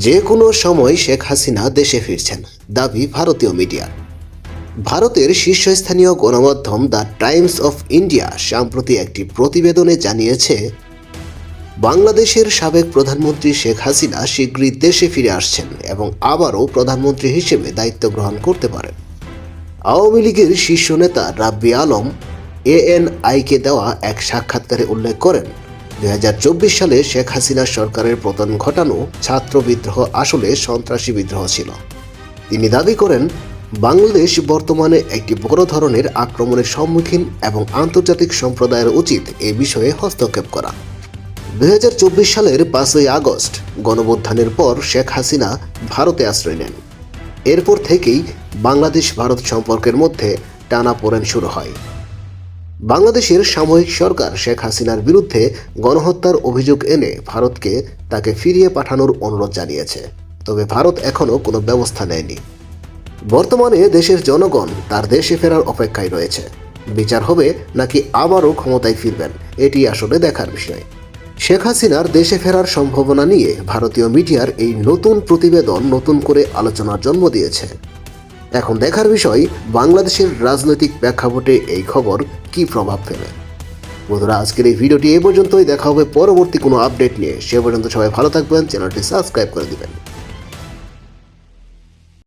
যে কোনো সময় শেখ হাসিনা দেশে ফিরছেন, দাবি ভারতীয় মিডিয়ার। ভারতের শীর্ষস্থানীয় গণমাধ্যম দ্য টাইমস অফ ইন্ডিয়া সম্প্রতি একটি প্রতিবেদনে জানিয়েছে, বাংলাদেশের সাবেক প্রধানমন্ত্রী শেখ হাসিনা শীঘ্রই দেশে ফিরে আসছেন এবং আবারও প্রধানমন্ত্রী হিসেবে দায়িত্ব গ্রহণ করতে পারেন। আওয়ামী লীগের শীর্ষ নেতা রাব্বি আলম এএনআইকে দেওয়া এক সাক্ষাৎকারে উল্লেখ করেন, 2024 সালে শেখ হাসিনা সরকারের পতন ঘটানো ছাত্র বিদ্রোহ আসলে সন্ত্রাসী বিদ্রোহ ছিল। তিনি দাবি করেন, বাংলাদেশ বর্তমানে একটি বড় ধরনের আক্রমণের সম্মুখীন এবং আন্তর্জাতিক সম্প্রদায়ের উচিত এ বিষয়ে হস্তক্ষেপ করা। 2024 সালের 5ই আগস্ট গণঅভ্যুত্থানের পর শেখ হাসিনা ভারতে আশ্রয় নেন। এরপর থেকেই বাংলাদেশ ভারত সম্পর্কের মধ্যে টানাপোড়েন শুরু হয়। বাংলাদেশের সাময়িক সরকার শেখ হাসিনার বিরুদ্ধে গণহত্যার অভিযোগ এনে ভারতকে তাকে ফিরিয়ে পাঠানোর অনুরোধ জানিয়েছে, তবে ভারত এখনও কোনো ব্যবস্থা নেয়নি। বর্তমানে দেশের জনগণ তার দেশে ফেরার অপেক্ষায় রয়েছে। বিচার হবে নাকি আবারও ক্ষমতায় ফিরবেন, এটি আসলে দেখার বিষয়। শেখ হাসিনার দেশে ফেরার সম্ভাবনা নিয়ে ভারতীয় মিডিয়ার এই নতুন প্রতিবেদন নতুন করে আলোচনার জন্ম দিয়েছে। এখন দেখার বিষয়, বাংলাদেশের রাজনৈতিক প্রেক্ষাপটে এই খবর কী প্রভাব ফেলে। বন্ধুরা, আজকের এই ভিডিওটি এ পর্যন্তই। দেখা হবে পরবর্তী কোনো আপডেট নিয়ে। সে পর্যন্ত সবাই ভালো থাকবেন, চ্যানেলটি সাবস্ক্রাইব করে দিবেন।